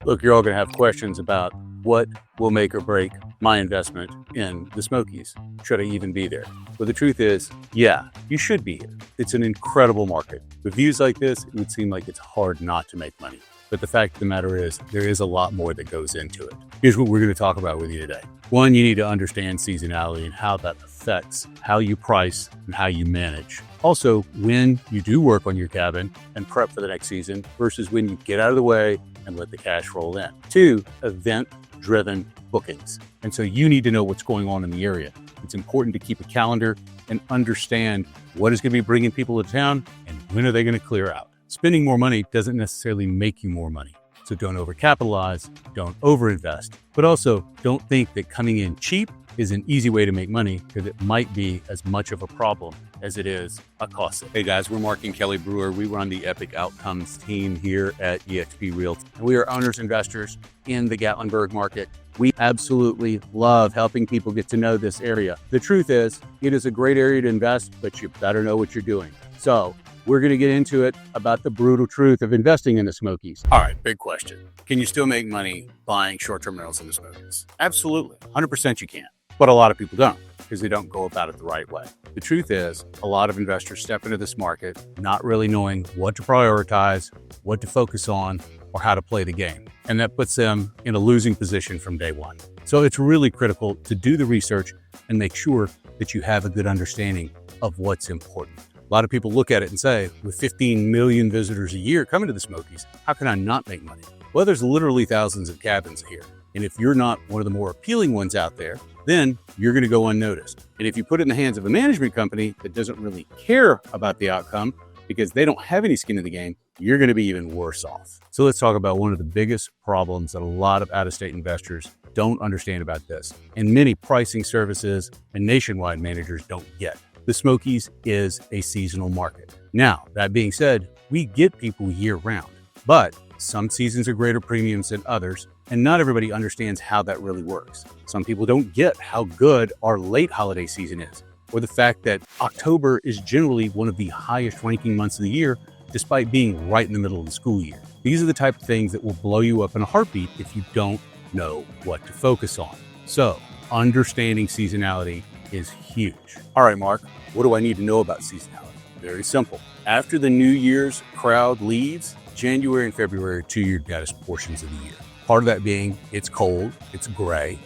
Look, you're all going to have questions about what will make or break my investment in the Smokies. Should I even be there? Well, the truth is, yeah, you should be here. It's an incredible market. With views like this, it would seem like it's hard not to make money. But the fact of the matter is, there is a lot more that goes into it. Here's what we're going to talk about with you today. One, you need to understand seasonality and how that affects how you price and how you manage. Also, when you do work on your cabin and prep for the next season versus when you get out of the way and let the cash roll in. Two, event-driven bookings. And so you need to know what's going on in the area. It's important to keep a calendar and understand what is going to be bringing people to town and when are they going to clear out. Spending more money doesn't necessarily make you more money. So don't overcapitalize, don't overinvest, but also don't think that coming in cheap is an easy way to make money, because it might be as much of a problem as it is a cost. Hey guys, we're Mark and Kelli Brewer. We run the Epic Outcomes team here at eXp Realty. And we are owners, investors in the Gatlinburg market. We absolutely love helping people get to know this area. The truth is, it is a great area to invest, but you better know what you're doing. So we're going to get into it about the brutal truth of investing in the Smokies. All right, big question. Can you still make money buying short-term rentals in the Smokies? Absolutely, 100% you can. But a lot of people don't, because they don't go about it the right way. The truth is, a lot of investors step into this market not really knowing what to prioritize, what to focus on, or how to play the game. And that puts them in a losing position from day one. So it's really critical to do the research and make sure that you have a good understanding of what's important. A lot of people look at it and say, with 15 million visitors a year coming to the Smokies, how can I not make money? Well, there's literally thousands of cabins here. And if you're not one of the more appealing ones out there, then you're going to go unnoticed. And if you put it in the hands of a management company that doesn't really care about the outcome because they don't have any skin in the game, you're going to be even worse off. So let's talk about one of the biggest problems that a lot of out-of-state investors don't understand about this, and many pricing services and nationwide managers don't get. The Smokies is a seasonal market. Now, that being said, we get people year-round, but some seasons are greater premiums than others, and not everybody understands how that really works. Some people don't get how good our late holiday season is, or the fact that October is generally one of the highest ranking months of the year, despite being right in the middle of the school year. These are the type of things that will blow you up in a heartbeat if you don't know what to focus on. So, understanding seasonality is huge. All right, Mark, what do I need to know about seasonality? Very simple. After the New Year's crowd leaves, January and February are 2 your deadest portions of the year. Part of that being it's cold, it's gray,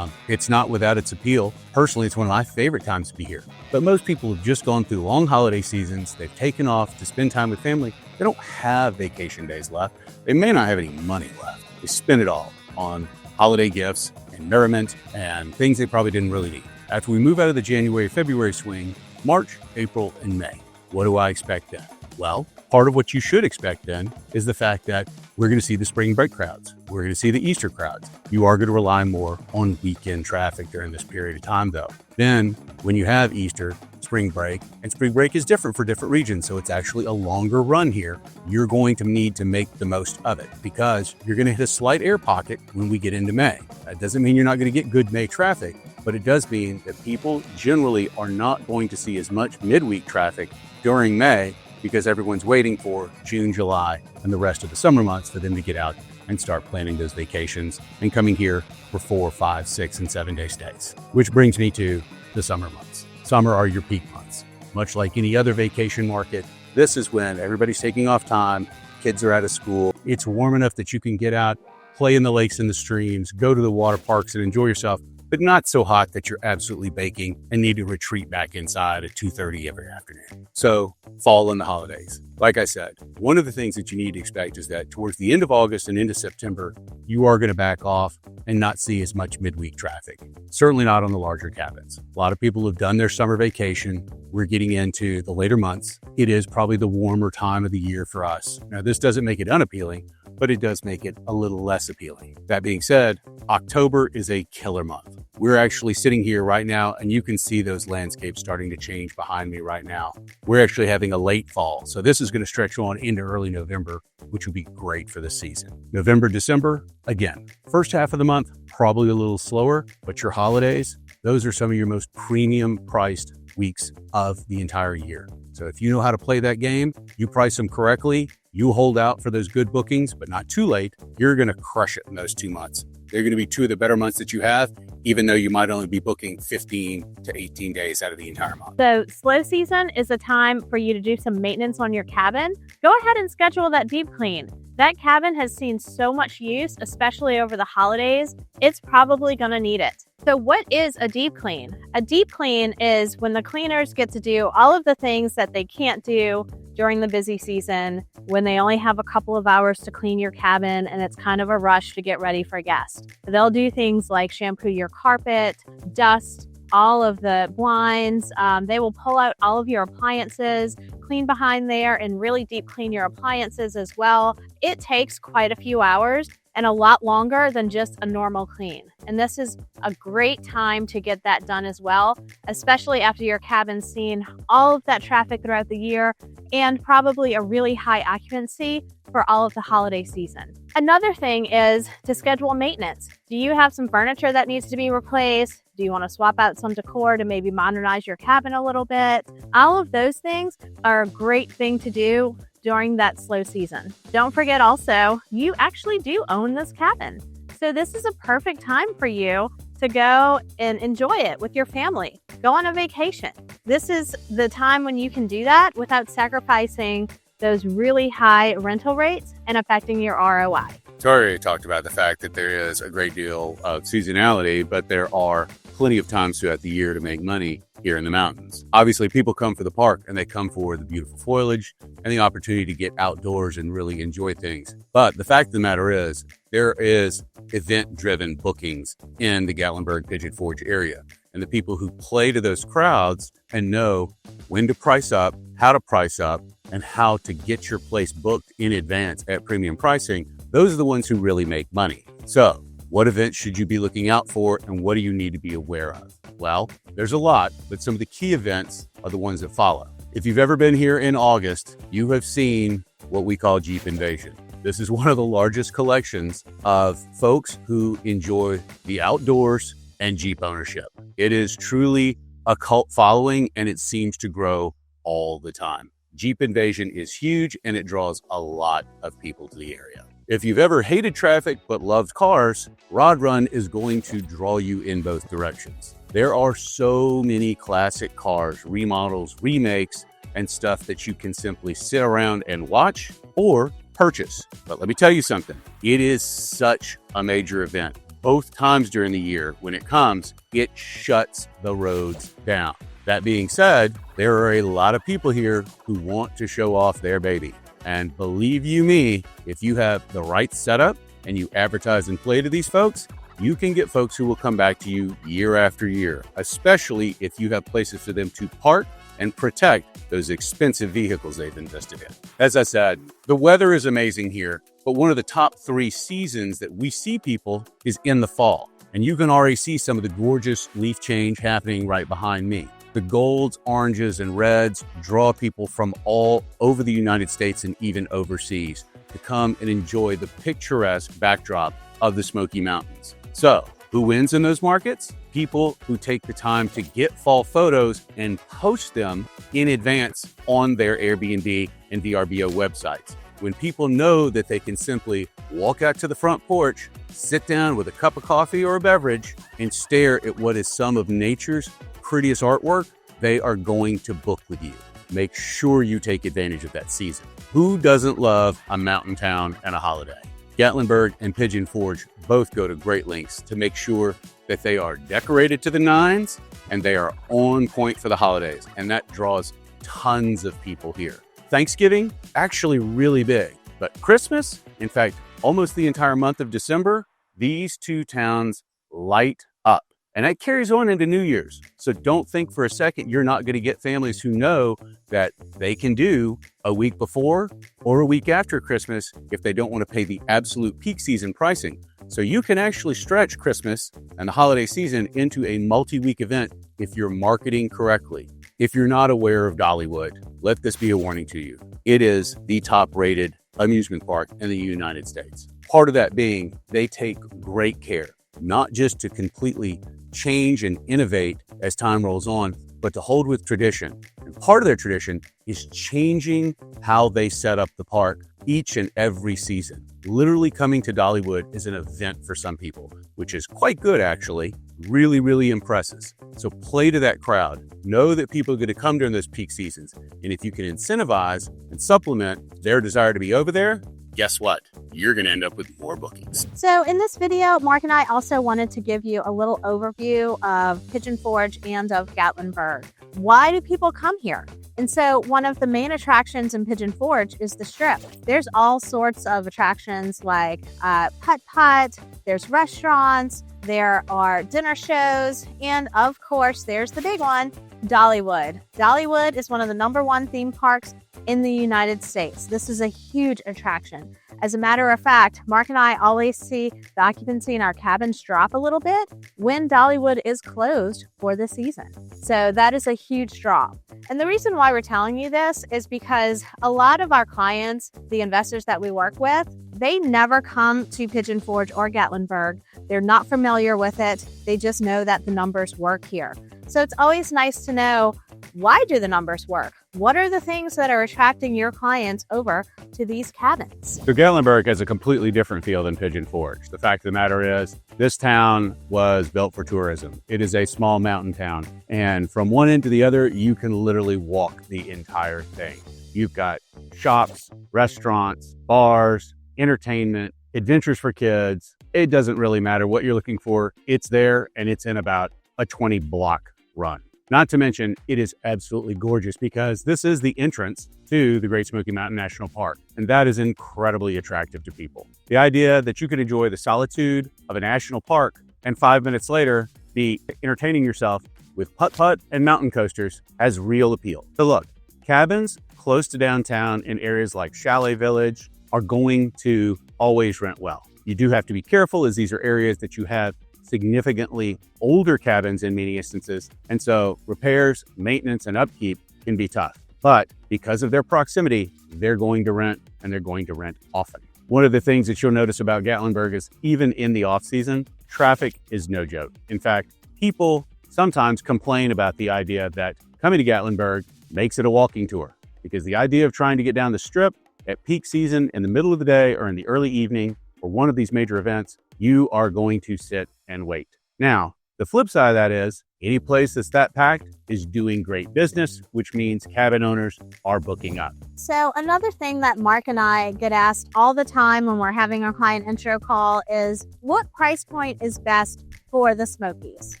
it's not without its appeal. Personally, it's one of my favorite times to be here. But most people have just gone through long holiday seasons. They've taken off to spend time with family. They don't have vacation days left. They may not have any money left. They spend it all on holiday gifts and merriment and things they probably didn't really need. After we move out of the January-February swing, March, April, and May, what do I expect then? Well, part of what you should expect then is the fact that we're going to see the spring break crowds. We're going to see the Easter crowds. You are going to rely more on weekend traffic during this period of time, though. Then, when you have Easter, spring break, and spring break is different for different regions, so it's actually a longer run here, you're going to need to make the most of it because you're going to hit a slight air pocket when we get into May. That doesn't mean you're not going to get good May traffic, but it does mean that people generally are not going to see as much midweek traffic during May because everyone's waiting for June, July, and the rest of the summer months for them to get out and start planning those vacations and coming here for 4, 5, 6, and 7 day stays. Which brings me to the summer months. Summer are your peak months. Much like any other vacation market, this is when everybody's taking off time, kids are out of school. It's warm enough that you can get out, play in the lakes and the streams, go to the water parks and enjoy yourself, but not so hot that you're absolutely baking and need to retreat back inside at 2:30 every afternoon. So, fall and the holidays. Like I said, one of the things that you need to expect is that towards the end of August and into September, you are going to back off and not see as much midweek traffic. Certainly not on the larger cabins. A lot of people have done their summer vacation. We're getting into the later months. It is probably the warmer time of the year for us. Now, this doesn't make it unappealing, but it does make it a little less appealing. That being said, October is a killer month. We're actually sitting here right now, and you can see those landscapes starting to change behind me right now. We're actually having a late fall, so this is going to stretch on into early November, which would be great for the season. November, December, again, first half of the month, probably a little slower, but your holidays, those are some of your most premium priced weeks of the entire year. So if you know how to play that game, you price them correctly, you hold out for those good bookings, but not too late, you're going to crush it in those 2 months. They're going to be 2 of the better months that you have, even though you might only be booking 15 to 18 days out of the entire month. So slow season is a time for you to do some maintenance on your cabin. Go ahead and schedule that deep clean. That cabin has seen so much use, especially over the holidays. It's probably going to need it. So what is a deep clean? A deep clean is when the cleaners get to do all of the things that they can't do during the busy season, when they only have a couple of hours to clean your cabin and it's kind of a rush to get ready for guests. They'll do things like shampoo your carpet, dust all of the blinds. They will pull out all of your appliances, clean behind there, and really deep clean your appliances as well. It takes quite a few hours and a lot longer than just a normal clean. And this is a great time to get that done as well, especially after your cabin's seen all of that traffic throughout the year and probably a really high occupancy for all of the holiday season. Another thing is to schedule maintenance. Do you have some furniture that needs to be replaced? Do you want to swap out some decor to maybe modernize your cabin a little bit? All of those things are a great thing to do during that slow season. Don't forget also, you actually do own this cabin. So this is a perfect time for you to go and enjoy it with your family. Go on a vacation. This is the time when you can do that without sacrificing those really high rental rates and affecting your ROI. Tori talked about the fact that there is a great deal of seasonality, but there are plenty of times throughout the year to make money here in the mountains. Obviously, people come for the park and they come for the beautiful foliage and the opportunity to get outdoors and really enjoy things. But the fact of the matter is, there is event-driven bookings in the Gatlinburg Pigeon Forge area. And the people who play to those crowds and know when to price up, how to price up, and how to get your place booked in advance at premium pricing, those are the ones who really make money. So, what events should you be looking out for and what do you need to be aware of? Well, there's a lot, but some of the key events are the ones that follow. If you've ever been here in August, you have seen what we call Jeep Invasion. This is one of the largest collections of folks who enjoy the outdoors and Jeep ownership. It is truly a cult following and it seems to grow all the time. Jeep Invasion is huge and it draws a lot of people to the area. If you've ever hated traffic but loved cars, Rod Run is going to draw you in both directions. There are so many classic cars, remodels, remakes, and stuff that you can simply sit around and watch or purchase. But let me tell you something, it is such a major event. Both times during the year, when it comes, it shuts the roads down. That being said, there are a lot of people here who want to show off their baby. And believe you me, if you have the right setup and you advertise and play to these folks, you can get folks who will come back to you year after year, especially if you have places for them to park and protect those expensive vehicles they've invested in. As I said, the weather is amazing here, but one of the top 3 seasons that we see people is in the fall. And you can already see some of the gorgeous leaf change happening right behind me. The golds, oranges, and reds draw people from all over the United States and even overseas to come and enjoy the picturesque backdrop of the Smoky Mountains. So, who wins in those markets? People who take the time to get fall photos and post them in advance on their Airbnb and VRBO websites. When people know that they can simply walk out to the front porch, sit down with a cup of coffee or a beverage, and stare at what is some of nature's prettiest artwork, they are going to book with you. Make sure you take advantage of that season. Who doesn't love a mountain town and a holiday? Gatlinburg and Pigeon Forge both go to great lengths to make sure that they are decorated to the nines and they are on point for the holidays. And that draws tons of people here. Thanksgiving, actually really big, but Christmas, in fact, almost the entire month of December, these two towns light up. And that carries on into New Year's. So don't think for a second you're not going to get families who know that they can do a week before or a week after Christmas if they don't want to pay the absolute peak season pricing. So you can actually stretch Christmas and the holiday season into a multi-week event if you're marketing correctly. If you're not aware of Dollywood, let this be a warning to you. It is the top-rated amusement park in the United States. Part of that being they take great care, not just to completely change and innovate as time rolls on, but to hold with tradition. And part of their tradition is changing how they set up the park each and every season. Literally coming to Dollywood is an event for some people, which is quite good actually. Really, really impresses. So play to that crowd. Know that people are going to come during those peak seasons. And if you can incentivize and supplement their desire to be over there, guess what? You're going to end up with more bookings. So in this video, Mark and I also wanted to give you a little overview of Pigeon Forge and of Gatlinburg. Why do people come here? And so one of the main attractions in Pigeon Forge is the Strip. There's all sorts of attractions like putt-putt, there's restaurants, there are dinner shows, and of course, there's the big one, Dollywood. Dollywood is one of the #1 theme parks in the United States. This is a huge attraction. As a matter of fact, Mark and I always see the occupancy in our cabins drop a little bit when Dollywood is closed for the season. So that is a huge draw. And the reason why we're telling you this is because a lot of our clients, the investors that we work with, they never come to Pigeon Forge or Gatlinburg. They're not familiar with it. They just know that the numbers work here. So it's always nice to know, why do the numbers work? What are the things that are attracting your clients over to these cabins? So Gatlinburg has a completely different feel than Pigeon Forge. The fact of the matter is, this town was built for tourism. It is a small mountain town. And from one end to the other, you can literally walk the entire thing. You've got shops, restaurants, bars, entertainment, adventures for kids. It doesn't really matter what you're looking for. It's there, and it's in about a 20-block run. Not to mention, it is absolutely gorgeous because this is the entrance to the Great Smoky Mountain National Park, and that is incredibly attractive to people. The idea that you can enjoy the solitude of a national park and 5 minutes later be entertaining yourself with putt-putt and mountain coasters has real appeal. So look, cabins close to downtown in areas like Chalet Village are going to always rent well. You do have to be careful, as these are areas that you have significantly older cabins in many instances, and so repairs, maintenance, and upkeep can be tough. But because of their proximity, they're going to rent, and they're going to rent often. One of the things that you'll notice about Gatlinburg is even in the off-season, traffic is no joke. In fact, people sometimes complain about the idea that coming to Gatlinburg makes it a walking tour, because the idea of trying to get down the Strip at peak season in the middle of the day or in the early evening for one of these major events, you are going to sit and wait. Now, the flip side of that is any place that's that packed is doing great business, which means cabin owners are booking up. So another thing that Mark and I get asked all the time when we're having our client intro call is, what price point is best for the Smokies?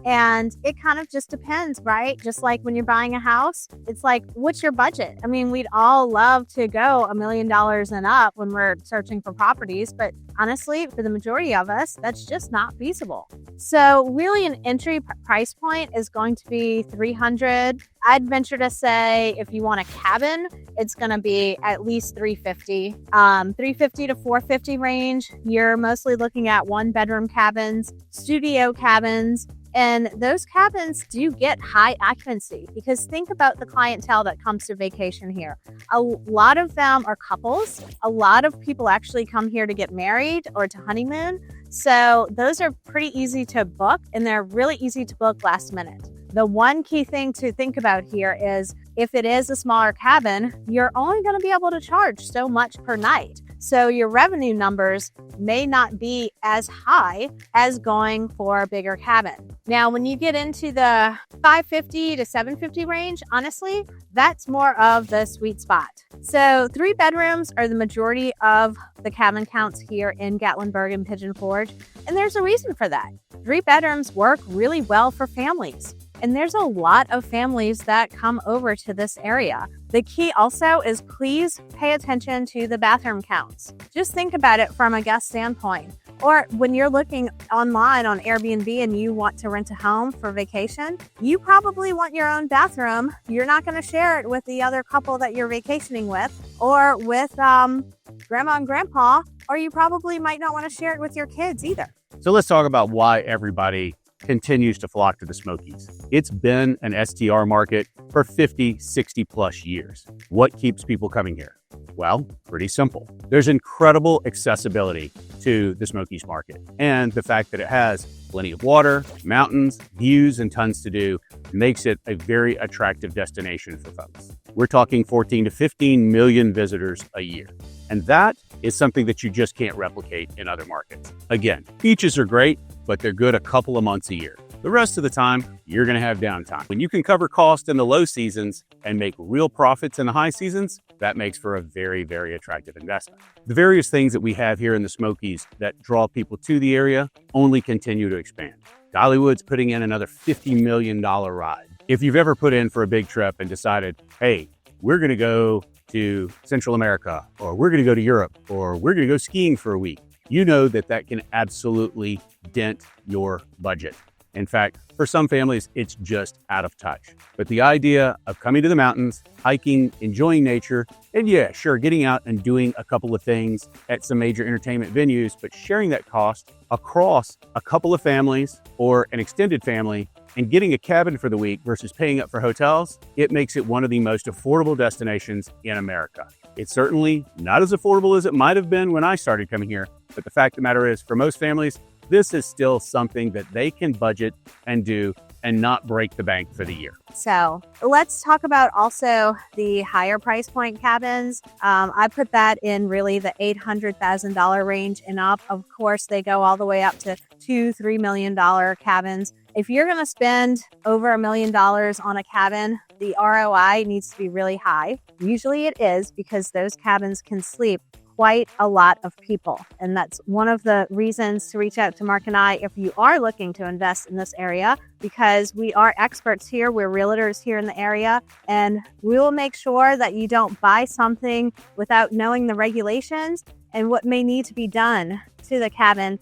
And it kind of just depends, right? Just like when you're buying a house, it's like, what's your budget? I mean, we'd all love to go $1 million and up when we're searching for properties, but honestly, for the majority of us, that's just not feasible. So really an entry price point is going to be $300. I'd venture to say if you want a cabin, it's going to be at least $350. $350 to $450 range. You're mostly looking at 1-bedroom cabins, studio cabins, and those cabins do get high occupancy, because think about the clientele that comes to vacation here. A lot of them are couples. A lot of people actually come here to get married or to honeymoon. So those are pretty easy to book, and they're really easy to book last minute. The one key thing to think about here is if it is a smaller cabin, you're only going to be able to charge so much per night. So your revenue numbers may not be as high as going for a bigger cabin. Now, when you get into the $550 to $750 range, honestly, that's more of the sweet spot. So 3 bedrooms are the majority of the cabin counts here in Gatlinburg and Pigeon Forge. And there's a reason for that. 3 bedrooms work really well for families. And there's a lot of families that come over to this area. The key also is please pay attention to the bathroom counts. Just think about it from a guest standpoint. Or when you're looking online on Airbnb and you want to rent a home for vacation, you probably want your own bathroom. You're not going to share it with the other couple that you're vacationing with, or with grandma and grandpa, or you probably might not want to share it with your kids either. So let's talk about why everybody continues to flock to the Smokies. It's been an STR market for 50, 60 plus years. What keeps people coming here? Well, pretty simple. There's incredible accessibility to the Smokies market, and the fact that it has plenty of water, mountains, views, and tons to do makes it a very attractive destination for folks. We're talking 14 to 15 million visitors a year, and that is something that you just can't replicate in other markets. Again, beaches are great, but they're good a couple of months a year. The rest of the time, you're going to have downtime. When you can cover cost in the low seasons and make real profits in the high seasons, that makes for a very, very attractive investment. The various things that we have here in the Smokies that draw people to the area only continue to expand. Dollywood's putting in another $50 million ride. If you've ever put in for a big trip and decided, hey, we're going to go to Central America, or we're going to go to Europe, or we're going to go skiing for a week, you know that that can absolutely dent your budget. In fact, for some families, it's just out of touch. But the idea of coming to the mountains, hiking, enjoying nature, and yeah, sure, getting out and doing a couple of things at some major entertainment venues, but sharing that cost across a couple of families or an extended family and getting a cabin for the week versus paying up for hotels, it makes it one of the most affordable destinations in America. It's certainly not as affordable as it might have been when I started coming here, but the fact of the matter is, for most families, this is still something that they can budget and do and not break the bank for the year. So let's talk about also the higher price point cabins. I put that in really the $800,000 range and up. Of course, they go all the way up to $2-3 million cabins. If you're going to spend over $1 million on a cabin, the ROI needs to be really high. Usually it is, because those cabins can sleep quite a lot of people. And that's one of the reasons to reach out to Mark and I if you are looking to invest in this area, because we are experts here. We're realtors here in the area, and we will make sure that you don't buy something without knowing the regulations and what may need to be done to the cabin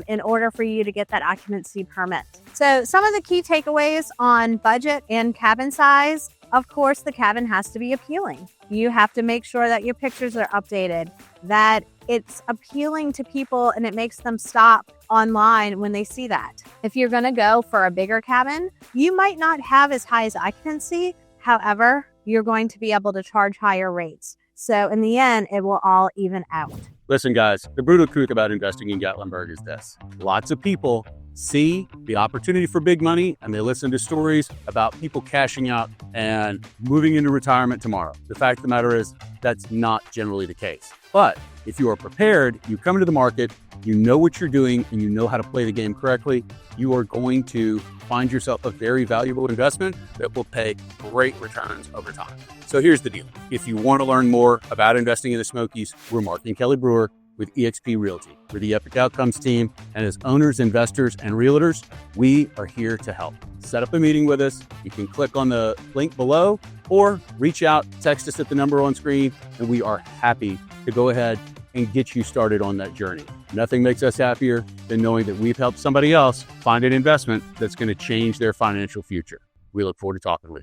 in order for you to get that occupancy permit. So some of the key takeaways on budget and cabin size: of course, the cabin has to be appealing. You have to make sure that your pictures are updated, that it's appealing to people and it makes them stop online when they see that. If you're going to go for a bigger cabin, you might not have as high as occupancy. However, you're going to be able to charge higher rates. So in the end, it will all even out. Listen, guys, the brutal truth about investing in Gatlinburg is this. Lots of people see the opportunity for big money and they listen to stories about people cashing out and moving into retirement tomorrow. The fact of the matter is, that's not generally the case. But if you are prepared, you come into the market, you know what you're doing, and you know how to play the game correctly, you are going to find yourself a very valuable investment that will pay great returns over time. So here's the deal. If you want to learn more about investing in the Smokies, we're Mark and Kelli Brewer with eXp Realty. We're the Epic Outcomes team, and as owners, investors, and realtors, we are here to help. Set up a meeting with us. You can click on the link below or reach out, text us at the number on screen, and we are happy to go ahead and get you started on that journey. Nothing makes us happier than knowing that we've helped somebody else find an investment that's going to change their financial future. We look forward to talking with you.